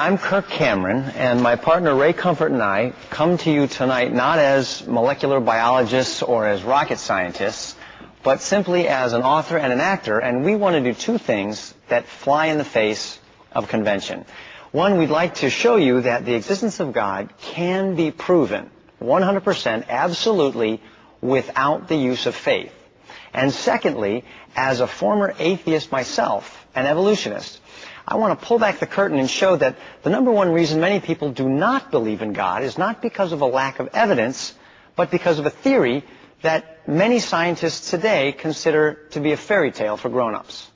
I'm Kirk Cameron, and my partner Ray Comfort and I come to you tonight not as molecular biologists or as rocket scientists, but simply as an author and an actor, and we want to do two things that fly in the face of convention. One, we'd like to show you that the existence of God can be proven 100% absolutely without the use of faith. And secondly, as a former atheist myself, an evolutionist, I want to pull back the curtain and show that the number one reason many people do not believe in God is not because of a lack of evidence, but because of a theory that many scientists today consider to be a fairy tale for grown-ups.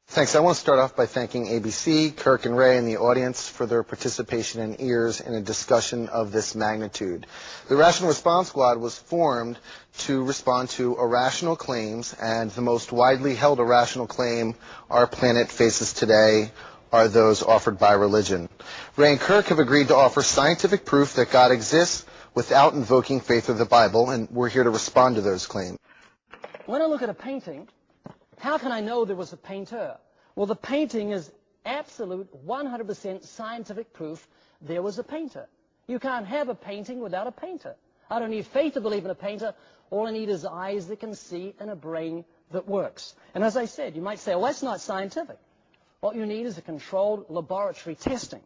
Thanks. I want to start off by thanking ABC, Kirk and Ray, and the audience for their participation and ears in a discussion of this magnitude. The Rational Response Squad was formed to respond to irrational claims, and the most widely held irrational claim our planet faces today are those offered by religion. Ray and Kirk have agreed to offer scientific proof that God exists without invoking faith or the Bible, and we're here to respond to those claims. When I look at a painting, how can I know there was a painter? Well, the painting is absolute 100% scientific proof there was a painter. You can't have a painting without a painter. I don't need faith to believe in a painter. All I need is eyes that can see and a brain that works. And as I said, you might say, well, that's not scientific. What you need is a controlled laboratory testing.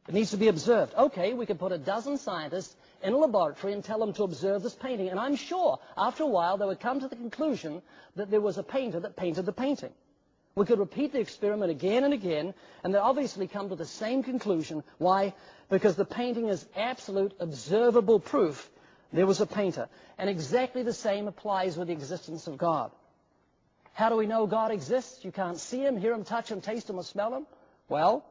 It needs to be observed. Okay, we could put a dozen scientists in a laboratory and tell them to observe this painting. And I'm sure after a while they would come to the conclusion that there was a painter that painted the painting. We could repeat the experiment again and again, and they obviously come to the same conclusion. Why? Because the painting is absolute observable proof there was a painter. And exactly the same applies with the existence of God. How do we know God exists? You can't see him, hear him, touch him, taste him, or smell him. Well,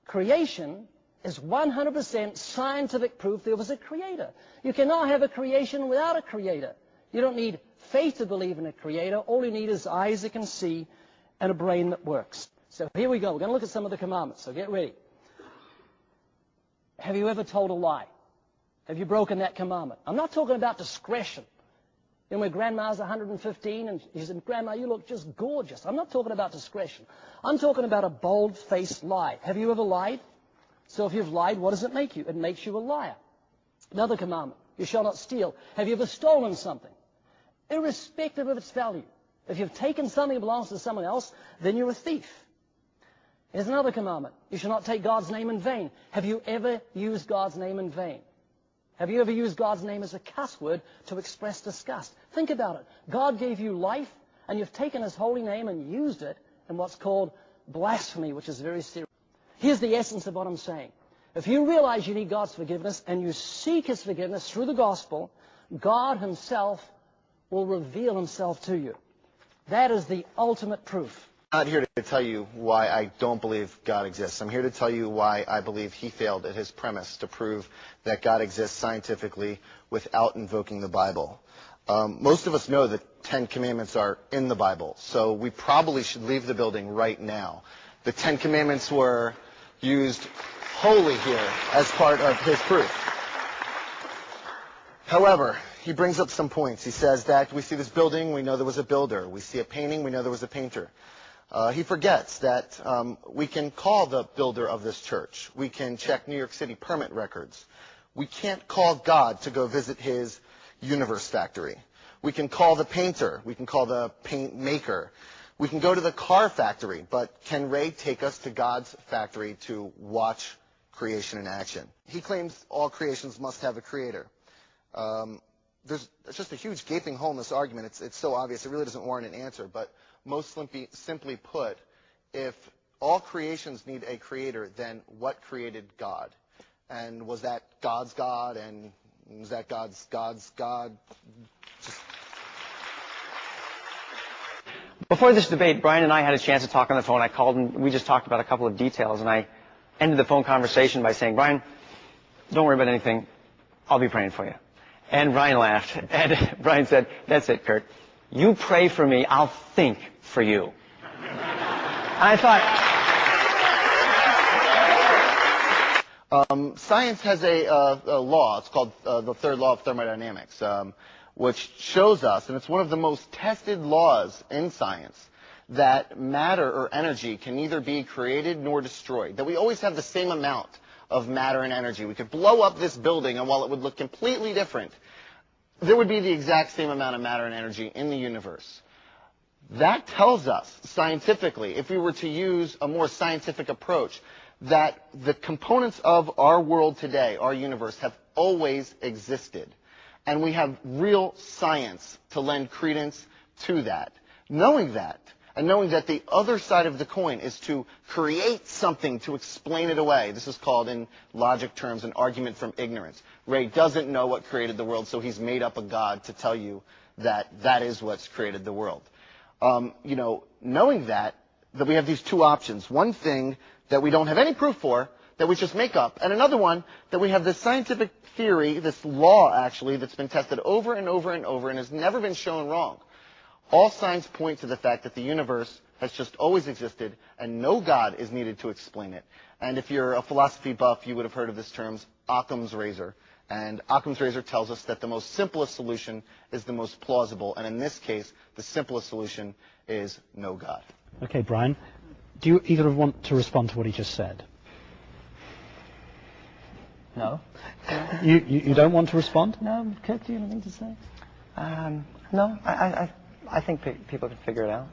creation is 100% scientific proof there was a creator. You cannot have a creation without a creator. You don't need faith to believe in a creator. All you need is eyes that can see and a brain that works. So here we go. We're going to look at some of the commandments, so get ready. Have you ever told a lie? Have you broken that commandment? I'm not talking about discretion. You know, when Grandma's 115 and she said, Grandma, you look just gorgeous. I'm not talking about discretion. I'm talking about a bold-faced lie. Have you ever lied? So if you've lied, what does it make you? It makes you a liar. Another commandment, you shall not steal. Have you ever stolen something? Irrespective of its value. If you've taken something that belongs to someone else, then you're a thief. Here's another commandment. You shall not take God's name in vain. Have you ever used God's name in vain? Have you ever used God's name as a cuss word to express disgust? Think about it. God gave you life, and you've taken his holy name and used it in what's called blasphemy, which is very serious. Here's the essence of what I'm saying. If you realize you need God's forgiveness and you seek his forgiveness through the gospel, God himself will reveal himself to you. That is the ultimate proof. I'm not here to tell you why I don't believe God exists. I'm here to tell you why I believe he failed at his premise to prove that God exists scientifically without invoking the Bible. Most of us know that 10 Commandments are in the Bible, so we probably should leave the building right now. The 10 Commandments were used wholly here as part of his proof. However, he brings up some points. He says that we see this building, we know there was a builder. We see a painting, we know there was a painter. He forgets that we can call the builder of this church. We can check New York City permit records. We can't call God to go visit his universe factory. We can call the painter. We can call the paint maker. We can go to the car factory, but can Ray take us to God's factory to watch creation in action? He claims all creations must have a creator. There's just a huge gaping hole in this argument. It's so obvious. It really doesn't warrant an answer. But most simply put, if all creations need a creator, then what created God? And was that God's God? And was that God's God? Before this debate, Brian and I had a chance to talk on the phone. I called and we just talked about a couple of details, and I ended the phone conversation by saying, Brian, don't worry about anything. I'll be praying for you. And Brian laughed, and Brian said, that's it, Kurt. You pray for me, I'll think for you. And I thought... Science has a law. It's called the third law of thermodynamics, which shows us, and it's one of the most tested laws in science, that matter or energy can neither be created nor destroyed, that we always have the same amount of matter and energy. We could blow up this building, and while it would look completely different, there would be the exact same amount of matter and energy in the universe. That tells us scientifically, if we were to use a more scientific approach, that the components of our world today, our universe, have always existed. And we have real science to lend credence to that. Knowing that, and knowing that the other side of the coin is to create something to explain it away. This is called, in logic terms, an argument from ignorance. Ray doesn't know what created the world, so he's made up a God to tell you that that is what's created the world. Knowing that we have these two options. One thing that we don't have any proof for, that we just make up, and another one that we have this scientific theory, this law actually, that's been tested over and over and over and has never been shown wrong. All signs point to the fact that the universe has just always existed and no God is needed to explain it. And if you're a philosophy buff, you would have heard of this term, Occam's razor. And Occam's razor tells us that the most simplest solution is the most plausible. And in this case, the simplest solution is no God. Okay, Brian, do you either want to respond to what he just said? No. You don't want to respond? No, Kirk, do you have anything to say? No, I think people can figure it out.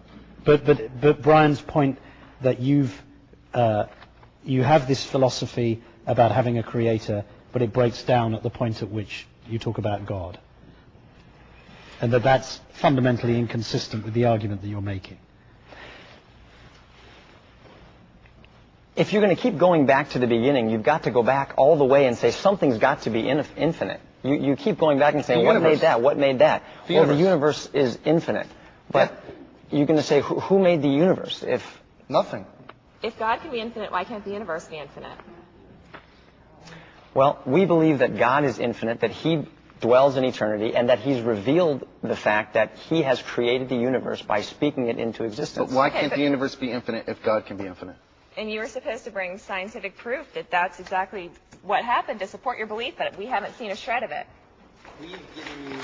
But Brian's point that you have this philosophy about having a creator, but it breaks down at the point at which you talk about God. And that's fundamentally inconsistent with the argument that you're making. If you're going to keep going back to the beginning, you've got to go back all the way and say something's got to be infinite. You keep going back and saying, what made that? What made that? Well, the universe is infinite. But you're going to say, who made the universe? If nothing. If God can be infinite, why can't the universe be infinite? Well, we believe that God is infinite, that he dwells in eternity, and that he's revealed the fact that he has created the universe by speaking it into existence. But why can't the universe be infinite if God can be infinite? And you were supposed to bring scientific proof that that's exactly what happened to support your belief, but we haven't seen a shred of it. We've given you